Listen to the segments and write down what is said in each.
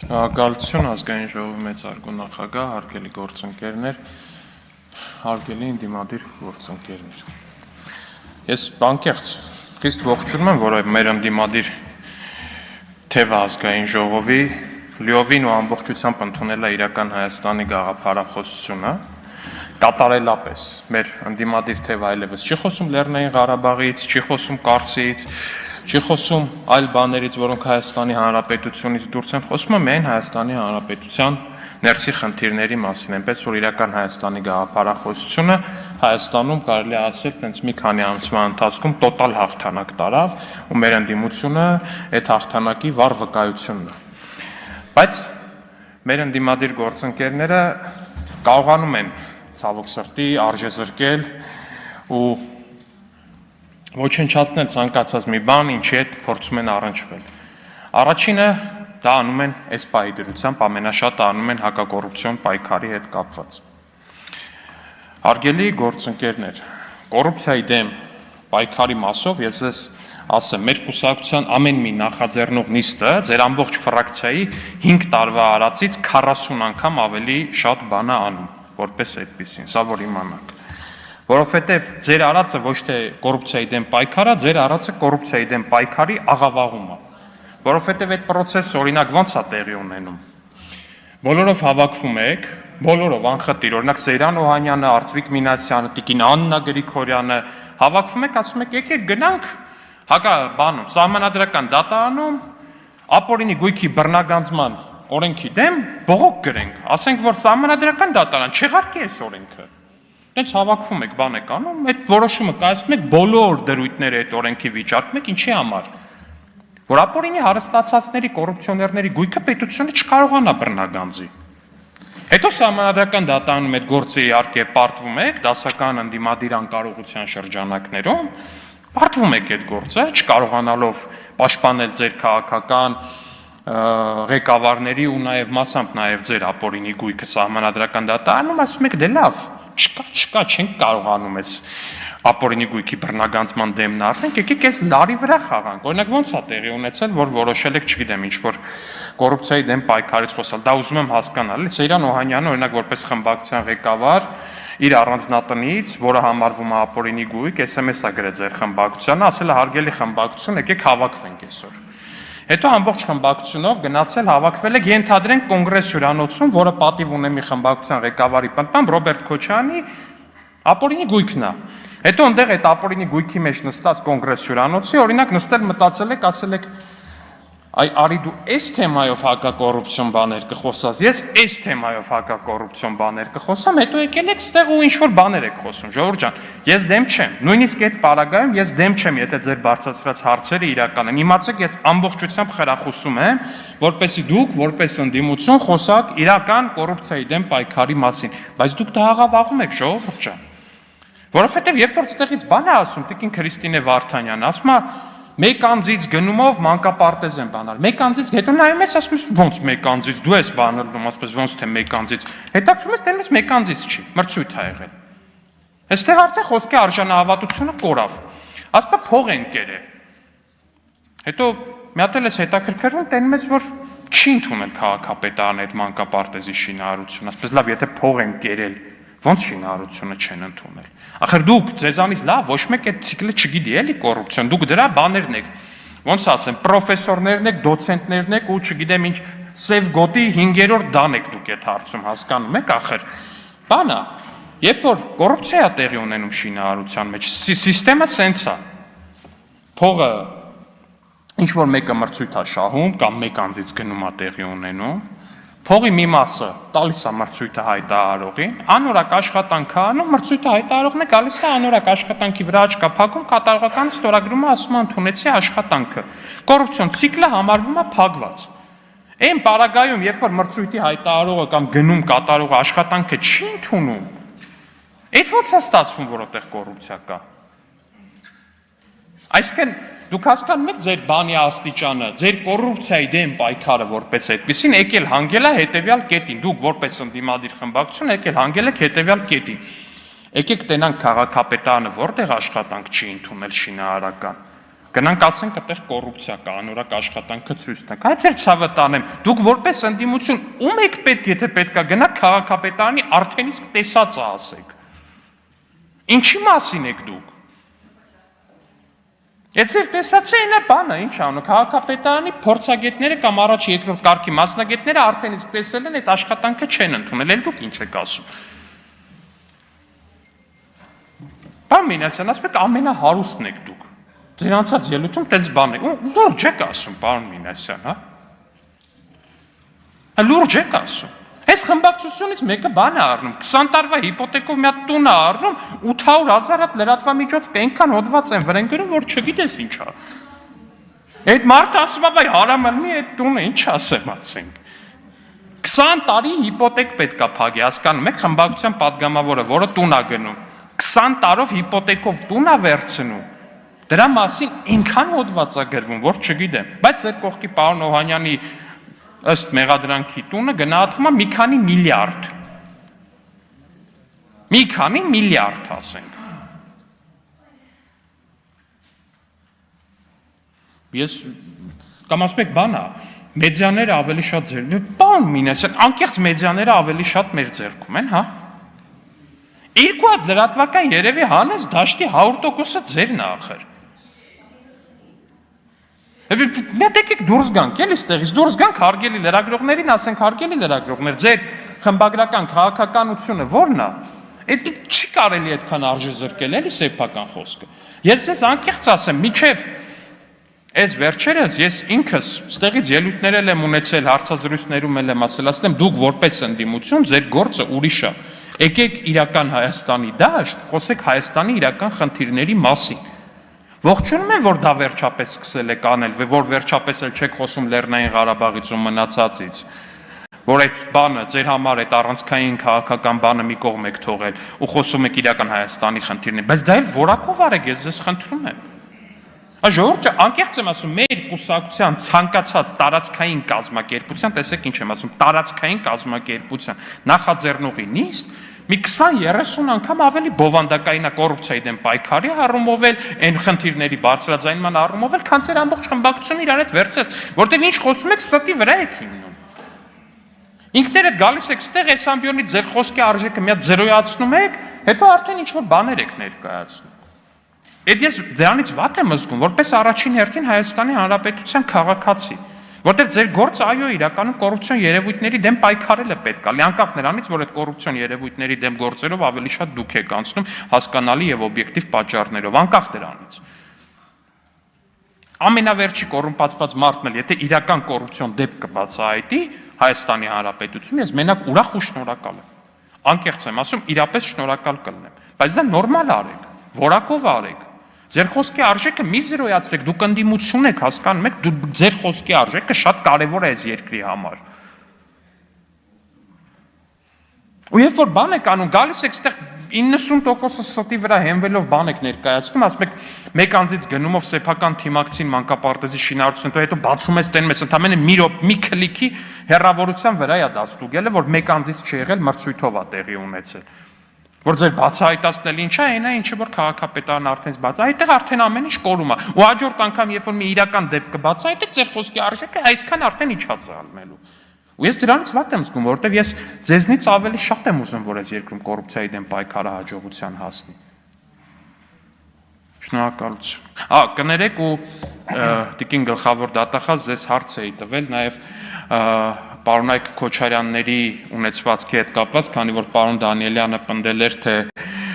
Գալություն ազգային ժողովի մեծարգո նախագահ, հարգելի գործընկերներ, հարգելի ընդդիմադիր գործընկերներ։ Ես բանկեղծ խիստ ողջունում եմ, որ մեր ընդդիմադիր թևը ազգային ժողովի լիովին ու ամբողջությամբ ընդունել է իրական Հայաստանի գաղափարախոսությունը, կատարելապես մեր ընդդիմադիր թևը այլևս չի խոսում Լեռնային Ղարաբաղից, չի խոսում Կարսից, չի խոսում այլ բաներից, որոնք Հայաստանի Հանրապետությունից դուրս են, խոսում է միայն Հայաստանի Հանրապետության ներսի խնդիրների մասին, այնպես որ իրական Հայաստանի գաղափարախոսությունը Հայաստանում կարելի է ասել, տենց մի քանի ամսվա ընթացքում տոտալ հաղթանակ տարավ ու մեր ընդդիմությունը այդ հաղթանակի վառ վկայությունն է։ Բայց մեր ընդդիմադիր գործընկերները կարողանում են ցավոք սրտի արժեզրկել ու ոչնչացնել ցանկացած մի բան, ինչի հետ փորձում են առնչվել։ Առաջինը դա անում են այս պահի դրությամբ, ամենաշատը անում են հակակոռուպցիոն պայքարի հետ կապված։ Հարգելի գործընկերներ, կոռուպցիայի դեմ պայքարի մասով ես ձեզ ասեմ, մեր կուսակցության ամեն մի նախաձեռնող նիստը ձեր ամբողջ ֆրակցիայի 5 տարվա արածից 40 անգամ ավելի շատ բան է անում, որպես այդպեսին, սա որ իմանաք։ Որովհետև ձեր արածը ոչ թե կոռուպցիայի դեմ պայքար է, ձեր արածը կոռուպցիայի դեմ պայքարի աղավաղում է։ Որովհետև այդ process-ը օրինակ ո՞նց է տեղի ունենում։ Բոլորով հավաքվում եք, բոլորով անխտիր, օրինակ Սեյրան Օհանյանը, Արծվիկ Մինասյանը, Տիկին Աննա Գրիգորյանը, հավաքվում եք, ասում եք, եկեք գնանք բանում, սահմանադրական դատարանում, ապօրինի գույքի բռնագանձման օրենքի դեմ բողոք գրենք, ասենք, որ սահմանադրական դատարան չեղարկի այս օրենքը։ Դենց հավաքվում եք, բան եք անում, այդ որոշումը կայացնում եք բոլոր դրույթները այդ օրենքի վիճարկում եք, ինչի համար։ Որ ապօրինի հարստացածների, կոռուպցիոներների գույքը պետությունը չկարողանա բռնագանձի։ Հետո սահմանադրական դատարանում այդ գործը իհարկե պարտվում եք, դասական ընդդիմադիր անկարողության շրջանակներում, պարտվում եք այդ գործը, չկարողանալով պաշտպանել ձեր քաղաքական ղեկավարների ու նաև մասամբ նաև ձեր ապօրինի գույքը սահմանադրական դատարանում, ասում եք դե լավ, չկա, չենք կարողանում այս ապօրինի գույքի բռնագանձման դեմն առնենք, եկեք այս լարի վրա խաղանք։ Օրինակ ո՞նց է տեղի ունեցել, որ որոշել եք, չգիտեմ, ինչ-որ կոռուպցիայի դեմ պայքարից խոսալ։ Դա ուզում եմ հասկանալ։ Սեյրան Օհանյանը, օրինակ, որպես խմբակցության ղեկավար, իր առանձնատնից, որը համարվում է ապօրինի գույք, SMS-ա գրել ձեր խմբակցությանը, ասել է հարգելի խմբակցություն, եկեք հավաքվենք այսօր։ Հետո ամբողջ խմբակցությունով գնացել հավաքվել եք, ենթադրենք կոնգրես հյուրանոցում, որը պատիվ ունի մի խմբակցության ղեկավարի պատմամբ Ռոբերտ Քոչարյանի ապօրինի գույքն է։ Հետո այնտեղ այդ ապօրինի գույքի մեջ նստած կոնգրես հյուրանոցի, օրինակ նստել մտածել եք, ասել եք, այ արի դու այս թեմայով հակակոռուպցիոն բաներ կխոսած, ես այս թեմայով հակակոռուպցիոն բաներ կխոսամ, հետո եկել եք ստեղ ու ինչ-որ բաներ եք խոսում, Ժողովուրդ ջան, ես դեմ չեմ, նույնիսկ այդ պարագայում ես դեմ չեմ, եթե ձեր բարձրացրած հարցերը իրական են, իմացեք, ես ամբողջությամբ խրախուսում եմ, որպեսզի դուք, որպես ընդդիմություն, խոսաք իրական կոռուպցիայի դեմ պայքարի մասին, բայց դուք դա աղավաղում եք, Ժողովուրդ ջան, որովհետև երբ որ ստեղից բան է ասում, Տիկին Քրիստինե Վարդանյանը, ասում է մեկ անձից գնումով մանկապարտեզ են բանալ, մեկ անձից, հետո նայում ես, ասում ես, ոնց մեկ անձից, դու ես բանալում, ասպես ոնց թե մեկ անձից, հետաքրում ես, տենես մեկ անձից չի, մրցույթ է եղել։ Այստեղ արդեն խոսքի արժանահավատությունը կորավ, ասում է փող են կերել։ Հետո մի հատ էլ ես հետաքրքրվում, տենում ես, որ չի ընդունել քաղաքապետարանը այդ մանկապարտեզի շինարարությունը, ասպես լավ, եթե փող են կերել, ոնց շինարարությունը չեն ընդունել։ Ախր դուք ձեզանից լավ ոչ մեկ այդ ցիկլը չգիտի էլի կոռուպցիոն, դուք դրա բաներն եք, ոնց ասեմ, պրոֆեսորներն եք, դոցենտներն եք ու չգիտեմ ինչ սև գոտի 5-րդ դան եք դուք այդ հարցում, հասկանում եք, ախր բանա, երբ որ կոռուպցիա է տեղի ունենում շինարարության մեջ, սիստեմը սենց է, փողը ինչ որ մեկը մրցույթ է շահում կամ մեկ անձից գնում է տեղի ունենում, փողի մի մասը տալիս է մրցույթը հայտարարողին, անորակ աշխատանք է անում, մրցույթը հայտարարողն է գալիս է անորակ աշխատանքի վրա աչքա փակում, կատարողականը ստորագրում է, ասում է ընդունեցի աշխատանքը։ Կոռուպցիոն ցիկլը համարվում է փակված։ Այն պարագայում, երբ որ մրցույթի հայտարարողը կամ գնում կատարողը աշխատանքը չի ընդունում, այդ ո՞նց է ստացվում, որ այդտեղ կոռուպցիա կա։ Այսինքն դուք հասկանում եք ձեր բանի աստիճանը, ձեր կոռուպցիայի դեմ պայքարը որպես այդպեսին եկել հանգել է հետևյալ կետին, դուք որպես ընդդիմադիր խմբակցություն եկել հանգել եք հետևյալ կետին։ Եկեք տենանք քաղաքապետարանը որտեղ աշխատանք չի ընդունել շինարարական, Գնանք ասենք այդտեղ կոռուպցիա կա, անորակ աշխատանքը ցույց տանք։ Այդ էլ ցավը տանեմ։ Դուք որպես ընդդիմություն ում եք պետք, եթե պետքա գնաք քաղաքապետարանի արդեն իսկ տեսածը ասեք։ Ինչի մասին եք դուք։ Այդ ձեր տեսածը այն է բանը, ինչ անում, քաղաքապետարանի փորձագետները կամ առաջ երկրորդ կարգի մասնագետները արդեն իսկ տեսել են այդ աշխատանքը չեն ընդունել, էլ դուք ինչ եք ասում։ Պարոն Մինասյան, ասում եք ամենահարուստն եք դուք։ Ձեր անցած ելույթում տենց բան եք, լուրջ եք ասում, պարոն Մինասյան, հա։ Լուրջ եք ասում։ Այս խմբակցությունից մեկը բան է առնում, 20 տարվա հիպոթեկով մի հատ տուն է առնում, 800,000 հատ լրատվամիջոց կենքան հոդված են վրան գրում, որ չգիտես ինչ է։ Այդ մարդը ասում է, վայ հարամալնի այդ տունը ինչ ասեմ ասենք։ 20 տարի հիպոթեք պետք է փակի, հասկանում եք, խմբակցության падգամավորը, որը տուն է գնում, 20 տարով հիպոթեկով տուն է վերցնում։ Դրա մասին այնքան հոդված է գրվում, որ չգիտեմ, բայց ձեր կողքի պարոն Օհանյանի ըստ մեղադրանքի տունը գնահատվում է մի քանի միլիարդ։ Մի քանի միլիարդ ասենք։ Ես կամ ասում եք բան է, մեդիաները ավելի շատ ձեր, պարոն Մինասյան, անկեղծ մեդիաները ավելի շատ մեր ձեռքում են, հա։ Երկու հատ լրատվական երևի հանես դաշտի 100%-ը ձերն է ախր։ Մենք եկեք դուրս գանք, էլի ստեղից դուրս գանք հարգելի լրագրողներին, ասենք հարգելի լրագրողներ, ձեր խմբագրական քաղաքականությունը ո՞րն է։ Այդ չի կարելի այդքան արժի զրկել, էլի սեփական խոսքը։ Ես ձեզ անկեղծ ասեմ, միջև այս վերջերս ես ինքս ստեղից ելույթներ եմ ունեցել, հարցազրույցներում եմ ասել, դուք որպես ընդդիմություն ձեր գործը ուրիշ է։ Եկեք իրական Հայաստանի դաշտ, խոսեք Հայաստանի իրական խնդիրների մասին։ Ողջունում եմ, որ դա վերջապես սկսել եք անել, որ վերջապես էլ չեք խոսում Լեռնային Ղարաբաղից ու մնացածից, որ այդ բանը ձեր համար այդ առանցքային քաղաքական բանը մի կողմ եք թողել ու խոսում եք իրական Հայաստանի խնդիրների, բայց դա էլ որակով արեք, ես ձեզ խնդրում եմ։ Ժողովուրդը անկեղծ եմ ասում, մեր կուսակցության ցանկացած տարածքային կազմակերպության, տեսեք ինչ եմ ասում, տարածքային կազմակերպության նախաձեռնողի նիստ մի 20-30 անգամ ավելի բովանդակային է կոռուպցիայի դեմ պայքարի առումով էլ, այն խնդիրների բարձրաձայնման առումով էլ, քան ձեր ամբողջ խմբակցությունը իրար հետ վերցրեց, որտեղ ինչ խոսում եք, ստի վրա եք հիմնում։ Ինքներդ գալիս եք ստեղ այս ամբիոնից ձեր խոսքի արժեքը մի հատ զերոյացնում եք, հետո արդեն ինչ-որ բաներ եք ներկայացնում։ Այդ ես դրանից վատ եմ զգում, որպես առաջին հերթին Հայաստանի Հանրապետության քաղաքացի, որտեղ ձեր գործը այո իրականում կոռուպցիոն երևույթների դեմ պայքարելը պետք է, անկախ նրանից, որ այդ կոռուպցիոն երևույթների դեմ գործերով ավելի շատ դուք եք անցնում հասկանալի եւ օբյեկտիվ պատճառներով, անկախ դրանից։ Ամենավերջի կոռումպացված մարդն էլ, եթե իրական կոռուպցիոն դեպք կբացահայտի Հայաստանի Հանրապետություն, ես մենակ ուրախ ու շնորհակալ եմ։ Անկեղծ եմ ասում, իրապես շնորհակալ կլինեմ, բայց դա նորմալ արեք, որակով արեք։ Ձեր խոսքի արժեքը մի զրոյացրեք, դուք ընդդիմություն եք, հասկանում եք, ձեր խոսքի արժեքը շատ կարևոր է այս երկրի համար։ Ու երբ որ բան եք անում, գալիս եք ստեղ 90%-ը ստի վրա հենվելով բան եք ներկայացնում, ասում եք մեկ անձից գնումով սեփական թիմակցին մանկապարտեզի շինարարություն, հետո բացում ես տենում ես ընդամենը մի քլիքի հեռավորության վրա է դա ստուգելը, որ մեկ անձից չի եղել մրցույթով է տեղի ունեցել։ Որ ձեր բացահայտացնել ինչ է, այն է, ինչը որ քաղաքապետարան արդեն բաց, այդտեղ արդեն ամեն ինչ կորում է։ Ու հաջորդ անգամ, երբ որ մի իրական դեպք կբացահայտեք, ձեր խոսքի արժեքը այսքան արդեն իջած է ալնելու։ Ու ես դրանից վատ եմ զգում, որովհետև ես ձեզնից ավելի շատ եմ ուզում, որ այս երկրում կոռուպցիայի դեմ պայքարը հաջողության հասնի։ Շնորհակալություն։ Կներեք ու տիկին գլխավոր դատախազ ձեզ հարց էի տվել նաև պարոնայք Քոչարյանների ունեցվածքի հետ կապված, քանի որ պարոն Դանիելյանը պնդել էր, թե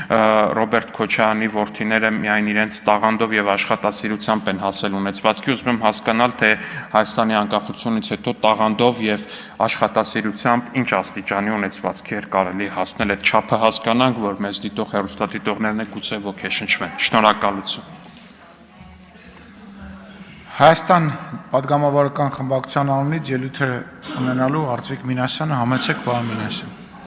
Ռոբերտ Քոչարյանի որդիները միայն իրենց տաղանդով եւ աշխատասիրությամբ են հասել ունեցվածքի, ուզում եմ հասկանալ, թե Հայաստանի անկախությունից հետո տաղանդով եւ աշխատասիրությամբ ինչ աստիճանի ունեցվածքեր կարելի հասնել, այդ չափը հասկանանք, որ մեզ դիտող հեռուստադիտողներն է գուցե ոգեշնչվեն։ Շնորհակալություն։ Հայաստան պատգամավորական խմբակցության անունից ելույթ է ունենալու Արծվիկ Մինասյանը, համեցեք պարոն Մինասյան։